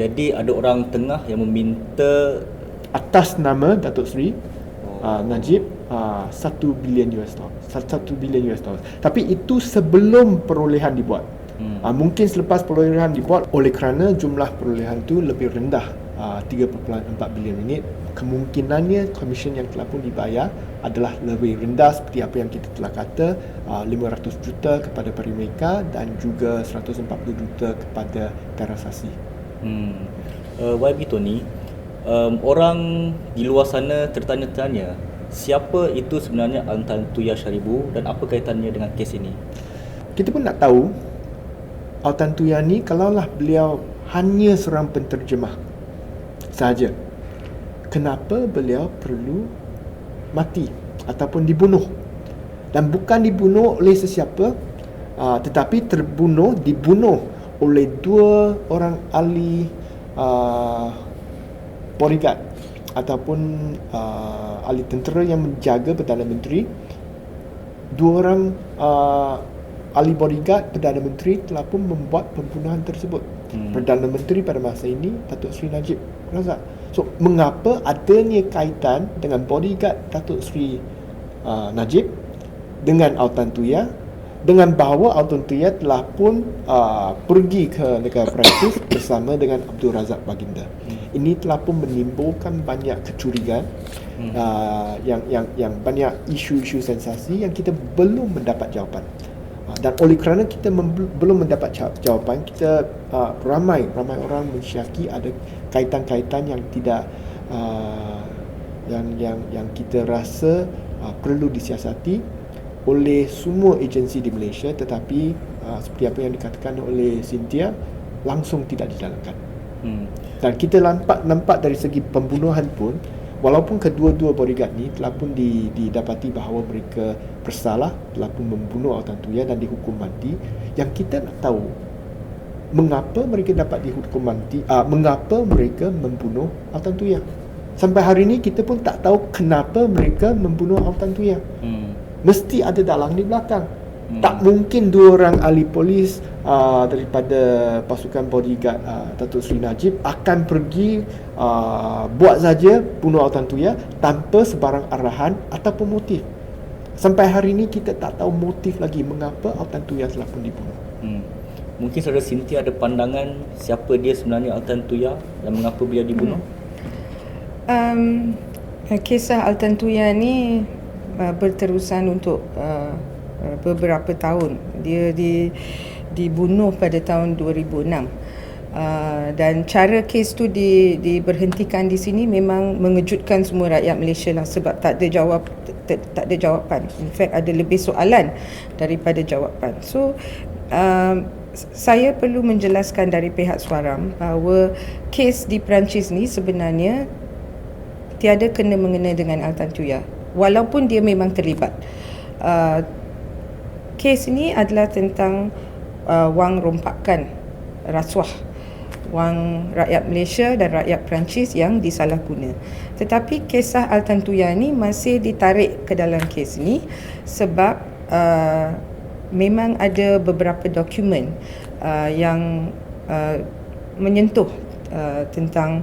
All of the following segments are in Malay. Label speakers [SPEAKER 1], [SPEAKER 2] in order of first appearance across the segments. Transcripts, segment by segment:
[SPEAKER 1] Jadi ada orang tengah yang meminta
[SPEAKER 2] atas nama Datuk Seri Najib $1 bilion US dollars. Tapi itu sebelum perolehan dibuat. Mungkin selepas perolehan dibuat, oleh kerana jumlah perolehan itu lebih rendah, 3.4 bilion ringgit, kemungkinannya komisen yang telah pun dibayar adalah lebih rendah seperti apa yang kita telah kata, 500 juta kepada Perimeka dan juga 140 juta kepada Terasasi.
[SPEAKER 1] YB Tony, orang di luar sana tertanya-tanya siapa itu sebenarnya Altan Tuya Syaribu dan apa kaitannya dengan kes ini?
[SPEAKER 2] Kita pun nak tahu Altan Tuya ni, kalaulah beliau hanya seorang penterjemah sahaja, kenapa beliau perlu mati ataupun dibunuh? Dan bukan dibunuh oleh sesiapa, tetapi dibunuh oleh 2 orang ahli bodyguard ataupun ahli tentera yang menjaga Perdana Menteri. 2 orang ahli bodyguard Perdana Menteri telah pun membuat pembunuhan tersebut. Perdana Menteri pada masa ini Datuk Seri Najib Razak. So, mengapa adanya kaitan dengan bodyguard Datuk Seri Najib dengan Altan Tuya, dengan bahawa Altan Tuya telah pun pergi ke negara Perancis bersama dengan Abdul Razak Baginda. Ini telah pun menimbulkan banyak kecurigaan, yang banyak isu-isu sensasi yang kita belum mendapat jawapan. Dan oleh kerana kita belum mendapat jawapan, kita ramai orang mensyaki ada kaitan-kaitan yang tidak yang kita rasa perlu disiasati oleh semua agensi di Malaysia, tetapi seperti apa yang dikatakan oleh Cynthia, langsung tidak dijalankan. Dan kita nampak dari segi pembunuhan pun, walaupun kedua-dua bodyguard ni telah pun didapati bahawa mereka bersalah, telah pun membunuh Altan Tuya dan dihukum mati, yang kita nak tahu mengapa mereka dapat dihukum mati, mengapa mereka membunuh Altan Tuya. Sampai hari ini kita pun tak tahu kenapa mereka membunuh Altan Tuya. Mesti ada dalang di belakang. Tak mungkin 2 orang ahli polis daripada pasukan bodyguard Datuk Seri Najib akan pergi buat saja bunuh Altan Tuya tanpa sebarang arahan ataupun motif. Sampai hari ini kita tak tahu motif lagi mengapa Altan Tuya telah pun dibunuh.
[SPEAKER 1] Mungkin saudara Cynthia ada pandangan siapa dia sebenarnya Altan Tuya dan mengapa beliau dibunuh?
[SPEAKER 3] Kisah Altan Tuya ni berterusan untuk beberapa tahun. Dia dibunuh pada tahun 2006. Dan cara kes tu diberhentikan di sini memang mengejutkan semua rakyat Malaysia lah, sebab tak ada jawapan. In fact, ada lebih soalan daripada jawapan. So saya perlu menjelaskan dari pihak Suaram bahawa kes di Perancis ni sebenarnya tiada kena-mengena dengan Altan Tuya, walaupun dia memang terlibat. Kes ini adalah tentang wang rompakan, rasuah wang rakyat Malaysia dan rakyat Perancis yang disalahguna. Tetapi kisah Altan Tuya ni masih ditarik ke dalam kes ni sebab memang ada beberapa dokumen yang menyentuh tentang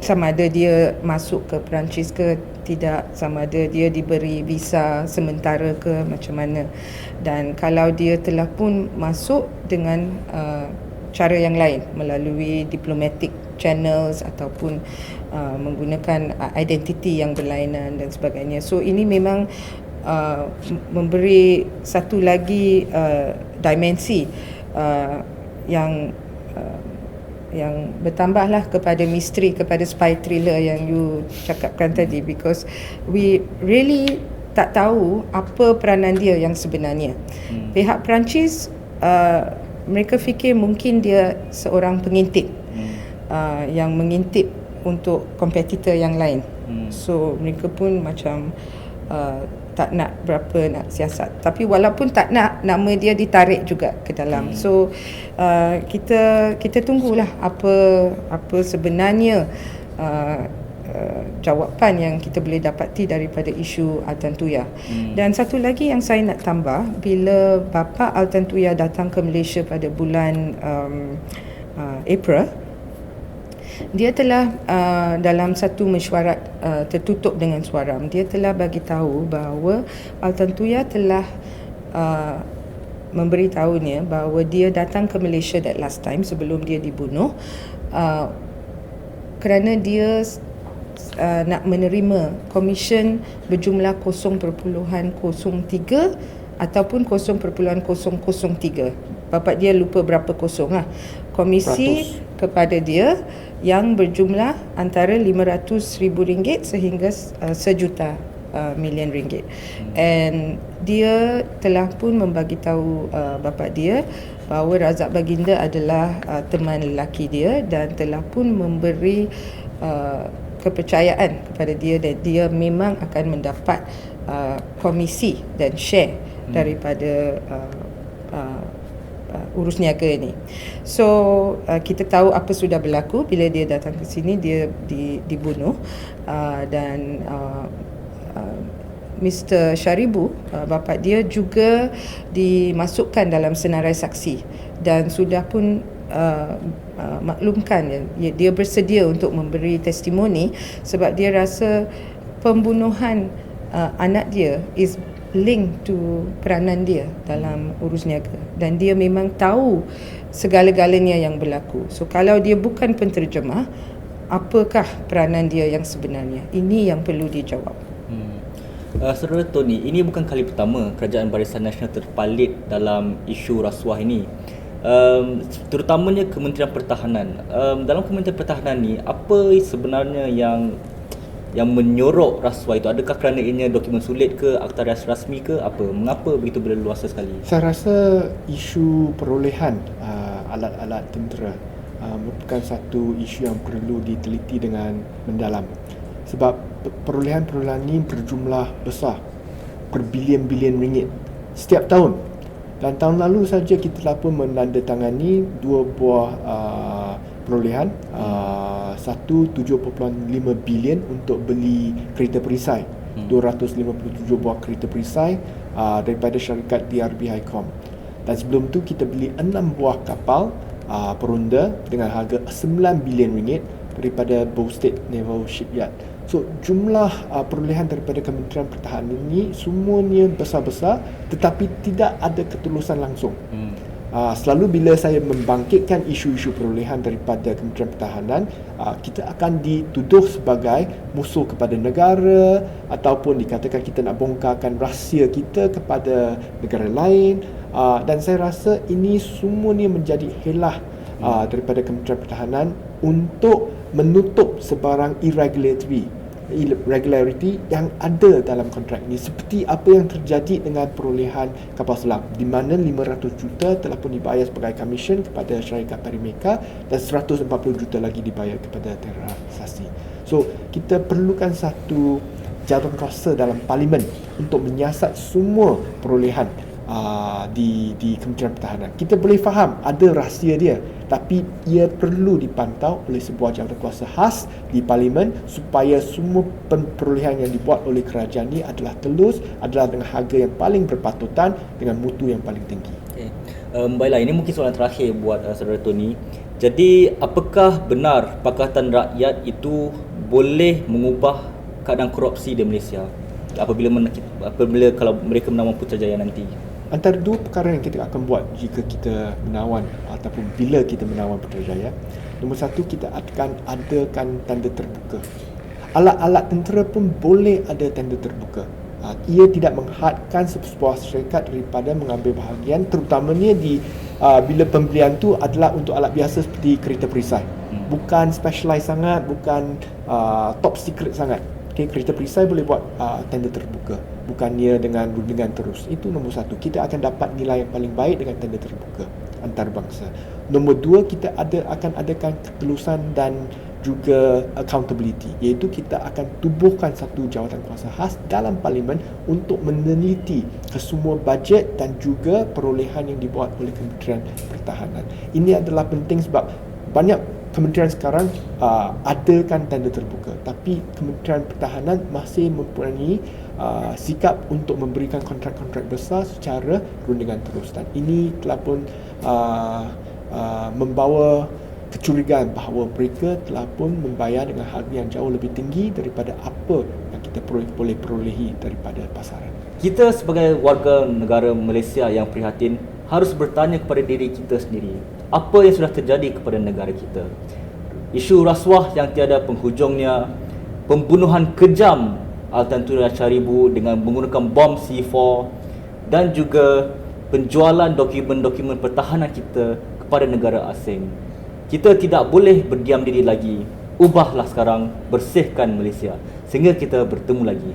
[SPEAKER 3] sama ada dia masuk ke Perancis ke tidak, sama ada dia diberi visa sementara ke macam mana. Dan kalau dia telah pun masuk dengan cara yang lain melalui diplomatic channels ataupun menggunakan identiti yang berlainan dan sebagainya. So ini memang memberi satu lagi dimensi yang bertambahlah kepada misteri, kepada spy thriller yang you cakapkan tadi, because we really tak tahu apa peranan dia yang sebenarnya. Pihak Perancis mereka fikir mungkin dia seorang pengintip yang mengintip untuk kompetitor yang lain. So mereka pun macam tak nak berapa nak siasat. Tapi walaupun tak nak, nama dia ditarik juga ke dalam. So kita tunggulah apa sebenarnya jawapan yang kita boleh dapati daripada isu Altan Tuya. Dan satu lagi yang saya nak tambah, bila bapa Altan Tuya datang ke Malaysia pada bulan April, dia telah dalam satu mesyuarat tertutup dengan Suaram, dia telah bagi tahu bahawa Altantuya telah memberitahunya bahawa dia datang ke Malaysia that last time sebelum dia dibunuh kerana dia nak menerima komisen berjumlah 0.03 ataupun 0.003. Bapak dia lupa berapa kosong lah. Komisi kepada dia yang berjumlah antara RM500,000 sehingga RM1 juta. And dia telah pun membagi tahu bapa dia bahawa Razak Baginda adalah teman lelaki dia dan telah pun memberi kepercayaan kepada dia dan dia memang akan mendapat komisi dan share daripada urus niaga ni. So kita tahu apa sudah berlaku bila dia datang ke sini, dia dibunuh dan Mr. Sharibu, bapa dia juga dimasukkan dalam senarai saksi dan sudah pun maklumkan dia bersedia untuk memberi testimoni sebab dia rasa pembunuhan anak dia is link to peranan dia dalam urus niaga dan dia memang tahu segala-galanya yang berlaku. So kalau dia bukan penterjemah, apakah peranan dia yang sebenarnya? Ini yang perlu dijawab.
[SPEAKER 1] Saudara Tony, ini bukan kali pertama Kerajaan Barisan Nasional terpalit dalam isu rasuah ini. Terutamanya Kementerian Pertahanan. Dalam Kementerian Pertahanan ni, apa sebenarnya yang menyorok rasuah itu? Adakah kerana ianya dokumen sulit ke, akta rasmi ke, apa? Mengapa begitu berleluasa sekali?
[SPEAKER 2] Saya rasa isu perolehan alat-alat tentera merupakan satu isu yang perlu diteliti dengan mendalam. Sebab perolehan-perolehan ini berjumlah besar, berbilion-bilion ringgit setiap tahun. Dan tahun lalu saja kita telah pun menandatangani dua buah perolehan, satu 7.5 bilion untuk beli kereta perisai, 257 buah kereta perisai daripada syarikat DRB Highcom. Dan sebelum tu kita beli 6 buah kapal peronda dengan harga 9 bilion ringgit daripada Bow State Naval Shipyard. So jumlah perolehan daripada Kementerian Pertahanan ini semuanya besar-besar tetapi tidak ada ketulusan langsung. Selalu bila saya membangkitkan isu-isu perolehan daripada Kementerian Pertahanan, kita akan dituduh sebagai musuh kepada negara ataupun dikatakan kita nak bongkarkan rahsia kita kepada negara lain, dan saya rasa ini semuanya menjadi helah daripada Kementerian Pertahanan untuk menutup sebarang irregularity yang ada dalam kontrak ini, seperti apa yang terjadi dengan perolehan kapal selam di mana 500 juta telah pun dibayar sebagai komisen kepada syarikat Parimeka dan 140 juta lagi dibayar kepada terasasi. So kita perlukan satu jadual kuasa dalam parlimen untuk menyiasat semua perolehan di Kementerian Pertahanan. Kita boleh faham ada rahsia dia, tapi ia perlu dipantau oleh sebuah jawatankuasa khas di Parlimen supaya semua perolehan yang dibuat oleh kerajaan ini adalah telus, adalah dengan harga yang paling berpatutan, dengan mutu yang paling tinggi.
[SPEAKER 1] Okay. Baiklah, ini mungkin soalan terakhir buat saudara Tony. Jadi, apakah benar Pakatan Rakyat itu boleh mengubah keadaan korupsi di Malaysia apabila kalau mereka menawan Putrajaya nanti?
[SPEAKER 2] Antara dua perkara yang kita akan buat jika kita menawan ataupun bila kita menawan Putrajaya, nombor satu, kita akan adakan tender terbuka. Alat-alat tentera pun boleh ada tender terbuka. Ia tidak menghadkan sebuah syarikat daripada mengambil bahagian, terutamanya bila pembelian tu adalah untuk alat biasa seperti kereta perisai. Bukan specialized sangat, bukan top secret sangat. Okay, kereta perisai boleh buat tender terbuka, bukannya dengan rundingan terus. Itu nombor satu. Kita akan dapat nilai yang paling baik dengan tender terbuka antarabangsa. Nombor dua, kita akan adakan ketulusan dan juga accountability, iaitu kita akan tubuhkan satu jawatankuasa khas dalam Parlimen untuk meneliti kesemua bajet dan juga perolehan yang dibuat oleh Kementerian Pertahanan. Ini adalah penting sebab banyak kementerian sekarang adakan tender terbuka, tapi Kementerian Pertahanan masih mempunyai sikap untuk memberikan kontrak-kontrak besar secara rundingan terus, dan ini telah pun membawa kecurigaan bahawa mereka telah pun membayar dengan harga yang jauh lebih tinggi daripada apa yang kita boleh perolehi daripada pasaran.
[SPEAKER 1] Kita sebagai warga negara Malaysia yang prihatin harus bertanya kepada diri kita sendiri, apa yang sudah terjadi kepada negara kita? Isu rasuah yang tiada penghujungnya, pembunuhan kejam Altan Turi Syaribu dengan menggunakan bom C4 dan juga penjualan dokumen-dokumen pertahanan kita kepada negara asing. Kita tidak boleh berdiam diri lagi. Ubahlah sekarang, bersihkan Malaysia sehingga kita bertemu lagi.